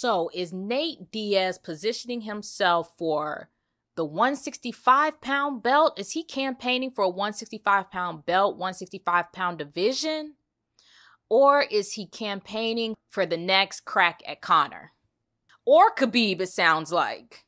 So is Nate Diaz positioning himself for the 165-pound belt? Is he campaigning for a 165-pound belt, 165-pound division? Or is he campaigning for the next crack at Conor? Or Khabib, it sounds like.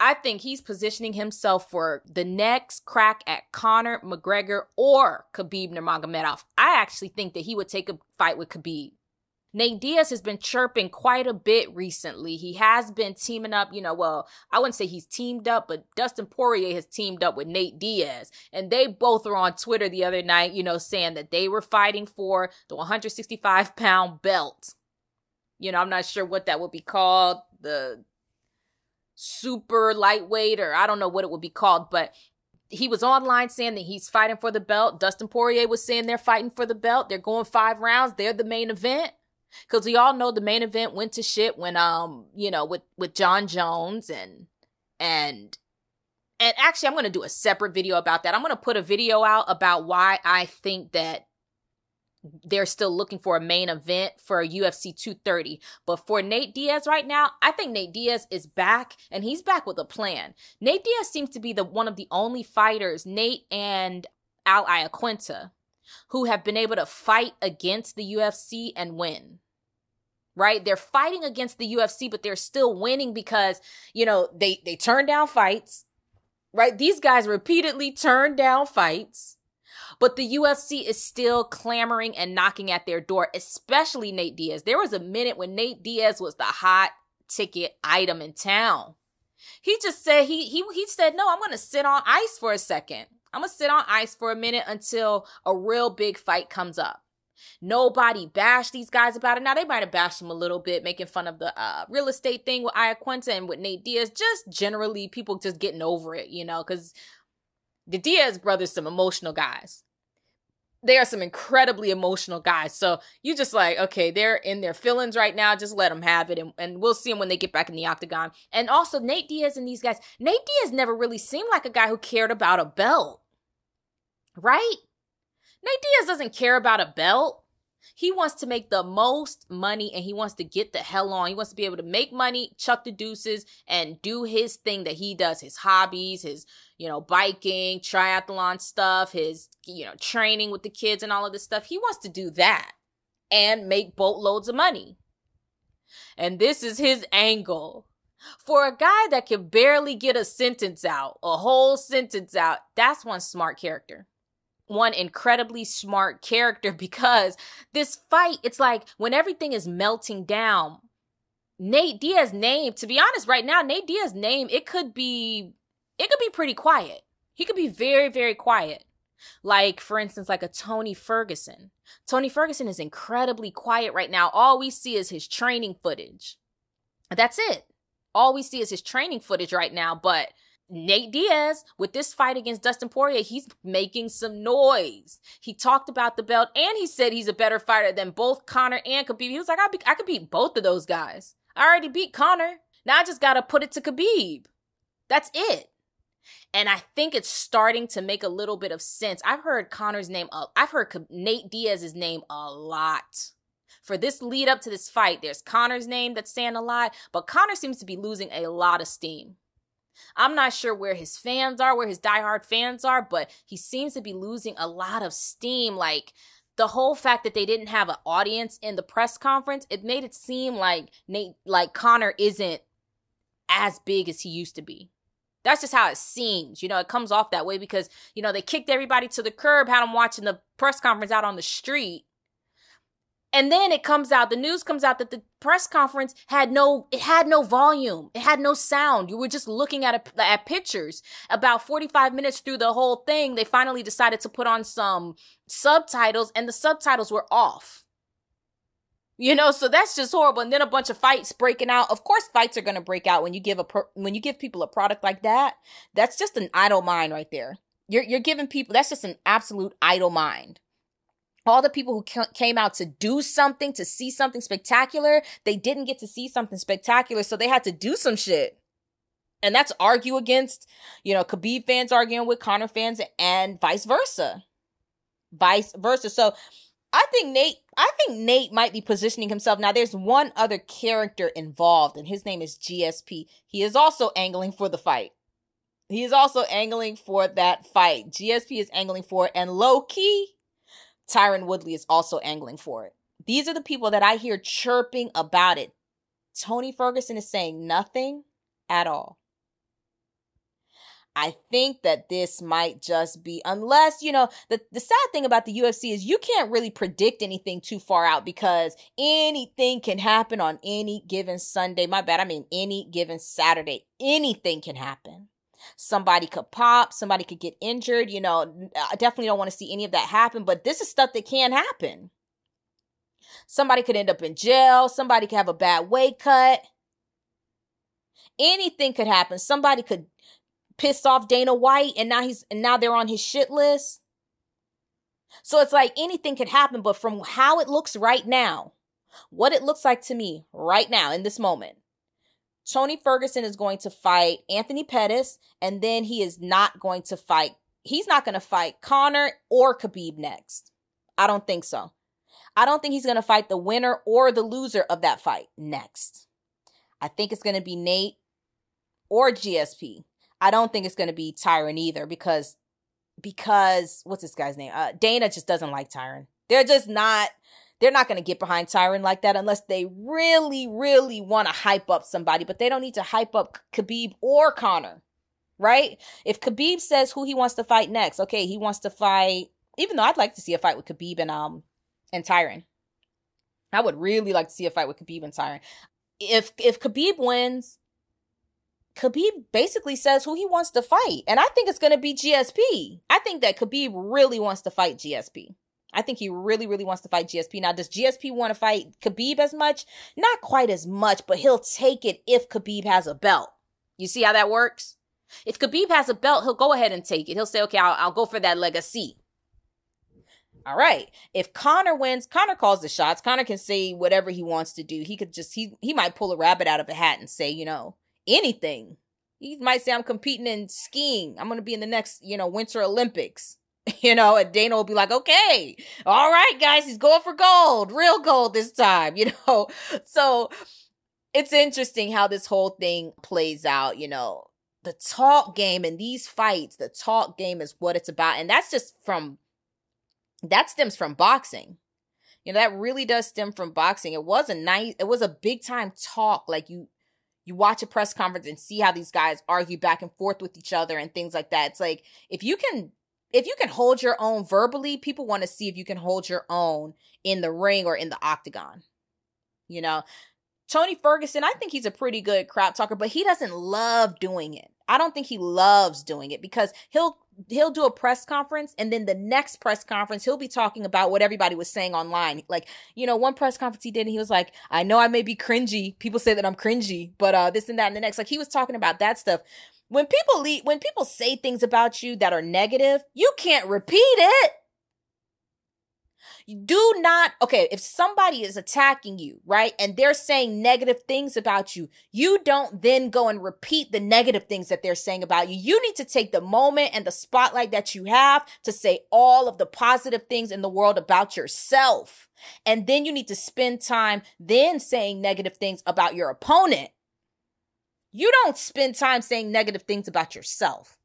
I think he's positioning himself for the next crack at Conor McGregor or Khabib Nurmagomedov. I actually think that he would take a fight with Khabib. Nate Diaz has been chirping quite a bit recently. He has been teaming up, well, I wouldn't say he's teamed up, but Dustin Poirier has teamed up with Nate Diaz. And they both were on Twitter the other night, saying that they were fighting for the 165-pound belt. I'm not sure what that would be called, the super lightweight, or I don't know what it would be called, but he was online saying that he's fighting for the belt. Dustin Poirier was saying they're fighting for the belt. They're going 5 rounds. They're the main event. Because we all know the main event went to shit when, with John Jones and actually I'm going to do a separate video about that. I'm going to put a video out about why I think that they're still looking for a main event for UFC 230. But for Nate Diaz right now, I think Nate Diaz is back, and he's back with a plan. Nate Diaz seems to be one of the only fighters, Nate and Al Iaquinta, who have been able to fight against the UFC and win. Right? They're fighting against the UFC, but they're still winning because, they turn down fights. Right? These guys repeatedly turn down fights. But the UFC is still clamoring and knocking at their door, especially Nate Diaz. There was a minute when Nate Diaz was the hot ticket item in town. He just said, he said, no, I'm going to sit on ice for a second. I'm going to sit on ice for a minute until a real big fight comes up. Nobody bashed these guys about it. Now, they might have bashed him a little bit, making fun of the real estate thing with Iaquinta and with Nate Diaz. Just generally, people just getting over it, because the Diaz brothers, some emotional guys. They are some incredibly emotional guys. So you just like, okay, they're in their feelings right now. Just let them have it. And we'll see them when they get back in the octagon. And also Nate Diaz and these guys. Nate Diaz never really seemed like a guy who cared about a belt. Right? Nate Diaz doesn't care about a belt. He wants to make the most money and he wants to get the hell on. He wants to be able to make money, chuck the deuces, and do his thing that he does, his hobbies, his, biking, triathlon stuff, his, training with the kids and all of this stuff. He wants to do that and make boatloads of money. And this is his angle. For a guy that can barely get a whole sentence out, that's one smart character. One incredibly smart character, because this fight, it's like when everything is melting down, Nate Diaz's name, to be honest, right now, Nate Diaz's name, it could be pretty quiet. He could be very, very quiet. Like, for instance, like a Tony Ferguson. Tony Ferguson is incredibly quiet right now. All we see is his training footage. That's it. All we see is his training footage right now, but Nate Diaz, with this fight against Dustin Poirier, he's making some noise. He talked about the belt, and he said he's a better fighter than both Conor and Khabib. He was like, I could beat both of those guys. I already beat Conor. Now I just got to put it to Khabib. That's it. And I think it's starting to make a little bit of sense. I've heard Nate Diaz's name a lot. For this lead up to this fight, there's Conor's name that's saying a lot, but Conor seems to be losing a lot of steam. I'm not sure where his fans are, where his diehard fans are, but he seems to be losing a lot of steam. Like, the whole fact that they didn't have an audience in the press conference, it made it seem like Conor isn't as big as he used to be. That's just how it seems. It comes off that way because, they kicked everybody to the curb, had them watching the press conference out on the street. And then the news comes out that the press conference had no volume. It had no sound. You were just looking at pictures. About 45 minutes through the whole thing, they finally decided to put on some subtitles, and the subtitles were off. So that's just horrible. And then a bunch of fights breaking out. Of course, fights are going to break out when you give people a product like that. That's just an idle mind right there. You're giving people, that's just an absolute idle mind. All the people who came out to do something, to see something spectacular, they didn't get to see something spectacular, so they had to do some shit. And that's argue against, Khabib fans arguing with Conor fans and vice versa. So Nate might be positioning himself. Now, there's one other character involved, and his name is GSP. He is also angling for the fight. He is also angling for that fight. GSP is angling for it, and low-key, Tyron Woodley is also angling for it. These are the people that I hear chirping about it. Tony Ferguson is saying nothing at all. I think that this might just be, unless, the sad thing about the UFC is you can't really predict anything too far out because anything can happen on any given Sunday. My bad, I mean any given Saturday. Anything can happen. Somebody could pop, somebody could get injured. I definitely don't want to see any of that happen, but this is stuff that can happen. Somebody could end up in jail. Somebody could have a bad weight cut. Anything could happen. Somebody could piss off Dana White and now they're on his shit list. So it's like anything could happen, but from how it looks right now, what it looks like to me right now in this moment, Tony Ferguson is going to fight Anthony Pettis, and then he's not going to fight Conor or Khabib next. I don't think so. I don't think he's going to fight the winner or the loser of that fight next. I think it's going to be Nate or GSP. I don't think it's going to be Tyron either because what's this guy's name? Dana just doesn't like Tyron. They're not going to get behind Tyron like that unless they really, really want to hype up somebody, but they don't need to hype up Khabib or Conor, right? If Khabib says who he wants to fight next, okay, he wants to fight, even though I'd like to see a fight with Khabib and Tyron. I would really like to see a fight with Khabib and Tyron. If Khabib wins, Khabib basically says who he wants to fight. And I think it's going to be GSP. I think that Khabib really wants to fight GSP. I think he really, really wants to fight GSP. Now, does GSP want to fight Khabib as much? Not quite as much, but he'll take it if Khabib has a belt. You see how that works? If Khabib has a belt, he'll go ahead and take it. He'll say, okay, I'll go for that legacy. All right. If Conor wins, Conor calls the shots. Conor can say whatever he wants to do. He might pull a rabbit out of a hat and say, anything. He might say, I'm competing in skiing. I'm going to be in the next, Winter Olympics. And Dana will be like, okay, all right, guys, he's going for gold, real gold this time, So it's interesting how this whole thing plays out, the talk game in these fights, the talk game is what it's about. And that stems from boxing. That really does stem from boxing. It was a big time talk. Like you watch a press conference and see how these guys argue back and forth with each other and things like that. It's like, if you can hold your own verbally, people want to see if you can hold your own in the ring or in the octagon. Tony Ferguson, I think he's a pretty good crap talker, but he doesn't love doing it. I don't think he loves doing it because he'll do a press conference and then the next press conference, he'll be talking about what everybody was saying online. Like, one press conference he did and he was like, I know I may be cringy. People say that I'm cringy, but this and that and the next. Like, he was talking about that stuff. When people say things about you that are negative, you can't repeat it. If somebody is attacking you, right, and they're saying negative things about you, you don't then go and repeat the negative things that they're saying about you. You need to take the moment and the spotlight that you have to say all of the positive things in the world about yourself. And then you need to spend time then saying negative things about your opponent. You don't spend time saying negative things about yourself.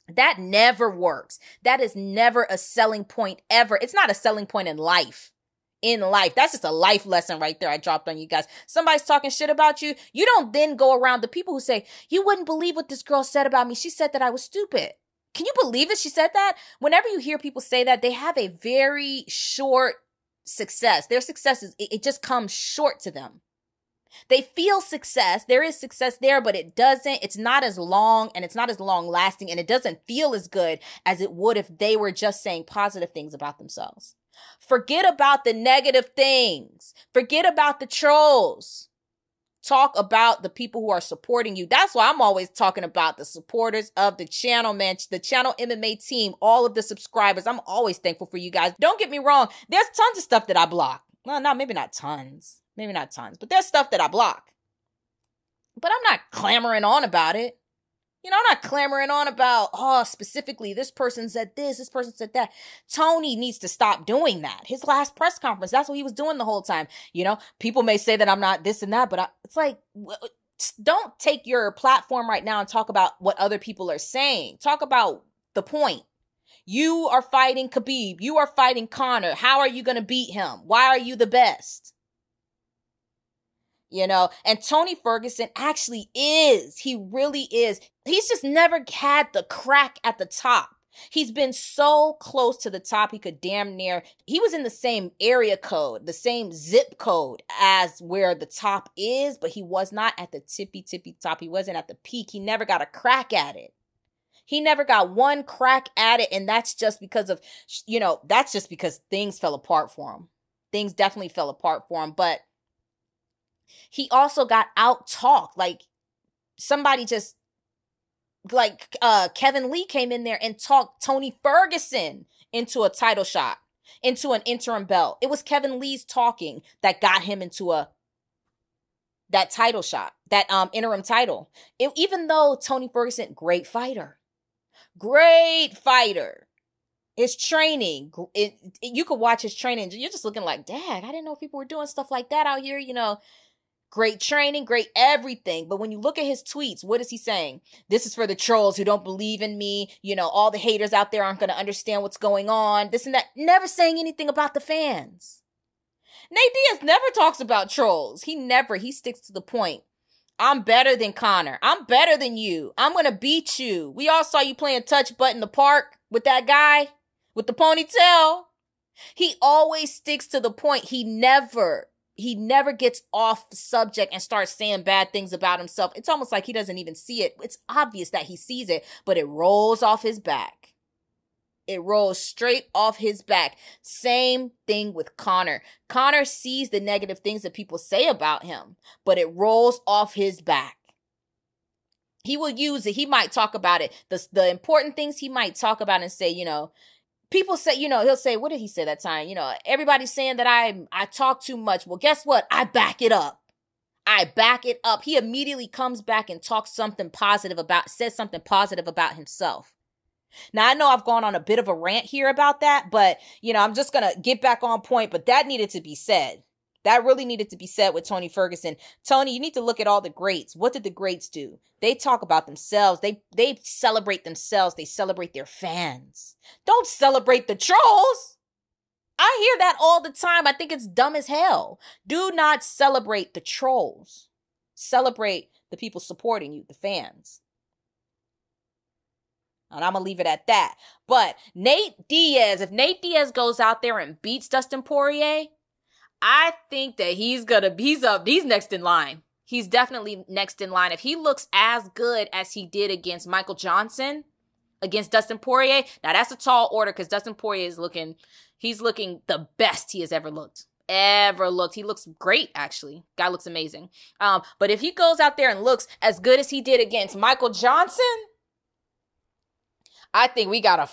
That never works. That is never a selling point ever. It's not a selling point in life. That's just a life lesson right there I dropped on you guys. Somebody's talking shit about you. You don't then go around the people who say, you wouldn't believe what this girl said about me. She said that I was stupid. Can you believe it? She said that? Whenever you hear people say that, they have a very short success. Their success it just comes short to them. They feel success. There is success there, but it's not as long and it's not as long lasting and it doesn't feel as good as it would if they were just saying positive things about themselves. Forget about the negative things. Forget about the trolls. Talk about the people who are supporting you. That's why I'm always talking about the supporters of the channel, man. The channel MMA team, all of the subscribers. I'm always thankful for you guys. Don't get me wrong. There's tons of stuff that I block. Well, no, maybe not tons. Maybe not tons, but there's stuff that I block. But I'm not clamoring on about it. You know, I'm not clamoring on about, oh, specifically this person said this person said that. Tony needs to stop doing that. His last press conference, that's what he was doing the whole time. You know, people may say that I'm not this and that, but it's like, don't take your platform right now and talk about what other people are saying. Talk about the point. You are fighting Khabib. You are fighting Conor. How are you going to beat him? Why are you the best? You know, and Tony Ferguson actually is. He really is. He's just never had the crack at the top. He's been so close to the top, he could damn near, he was in the same area code, the same zip code as where the top is, but he was not at the tippy top. He wasn't at the peak. He never got a crack at it. He never got one crack at it, and that's just because of, you know, that's just because things fell apart for him. Things definitely fell apart for him, but he also got out-talked. Like, somebody just, like, Kevin Lee came in there and talked Tony Ferguson into a title shot, into an interim belt. It was Kevin Lee's talking that got him into that title shot, that interim title. Even though Tony Ferguson, great fighter. His training, you could watch his training. You're just looking like, dang, I didn't know people were doing stuff like that out here, you know. Great training, great everything. But when you look at his tweets, what is he saying? This is for the trolls who don't believe in me. You know, all the haters out there aren't going to understand what's going on. This and that. Never saying anything about the fans. Nate Diaz never talks about trolls. He sticks to the point. I'm better than Conor. I'm better than you. I'm going to beat you. We all saw you playing touch butt in the park with that guy with the ponytail. He always sticks to the point. He never gets off the subject and starts saying bad things about himself. It's almost like he doesn't even see it. It's obvious that he sees it, but it rolls off his back. It rolls straight off his back. Same thing with Conor. Conor sees the negative things that people say about him, but it rolls off his back. He will use it. He might talk about it. The important things he might talk about and say, you know, people say, you know, he'll say, what did he say that time? You know, everybody's saying that I talk too much. Well, guess what? I back it up. He immediately comes back and says something positive about himself. Now, I know I've gone on a bit of a rant here about that, but, you know, I'm just going to get back on point. But that needed to be said. That really needed to be said with Tony Ferguson. Tony, you need to look at all the greats. What did the greats do? They talk about themselves. They celebrate themselves. They celebrate their fans. Don't celebrate the trolls. I hear that all the time. I think it's dumb as hell. Do not celebrate the trolls. Celebrate the people supporting you, the fans. And I'm going to leave it at that. But Nate Diaz, if Nate Diaz goes out there and beats Dustin Poirier, I think that he's next in line. He's definitely next in line. If he looks as good as he did against Michael Johnson, against Dustin Poirier, now that's a tall order because Dustin Poirier is looking the best he has ever looked. He looks great, actually. Guy looks amazing. But if he goes out there and looks as good as he did against Michael Johnson, I think we got a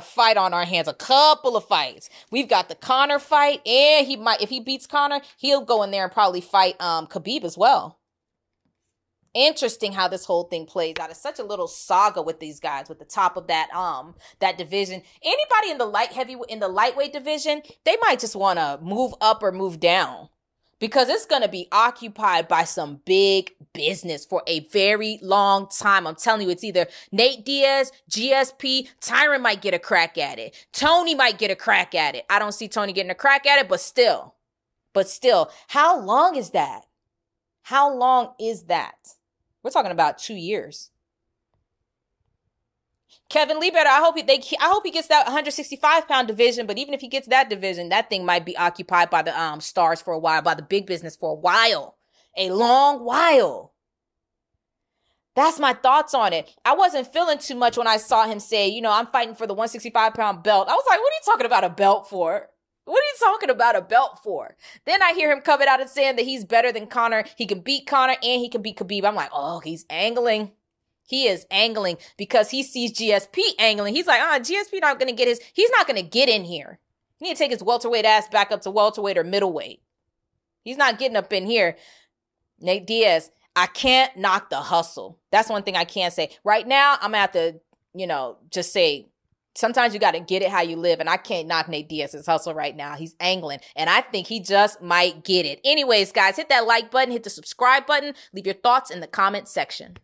fight on our hands, a couple of fights. We've got the Conor fight, and if he beats Conor, he'll go in there and probably fight Khabib as well. Interesting how this whole thing plays out. It's such a little saga with these guys, with the top of that division. Anybody in the lightweight division, they might just want to move up or move down. Because it's going to be occupied by some big business for a very long time. I'm telling you, it's either Nate Diaz, GSP, Tyron might get a crack at it. Tony might get a crack at it. I don't see Tony getting a crack at it, but still, how long is that? We're talking about 2 years. Kevin Lee better. I hope he gets that 165-pound division. But even if he gets that division, that thing might be occupied by the stars for a while, by the big business for a long while. That's my thoughts on it. I wasn't feeling too much when I saw him say, you know, I'm fighting for the 165-pound belt. I was like, what are you talking about a belt for? Then I hear him coming out and saying that he's better than Conor. He can beat Conor and he can beat Khabib. I'm like, oh, he's angling. He is angling because he sees GSP angling. He's like, GSP not going to get he's not going to get in here. He need to take his welterweight ass back up to welterweight or middleweight. He's not getting up in here. Nate Diaz, I can't knock the hustle. That's one thing I can't say. Right now, I'm going to have to, just say, sometimes you got to get it how you live. And I can't knock Nate Diaz's hustle right now. He's angling. And I think he just might get it. Anyways, guys, hit that like button. Hit the subscribe button. Leave your thoughts in the comment section.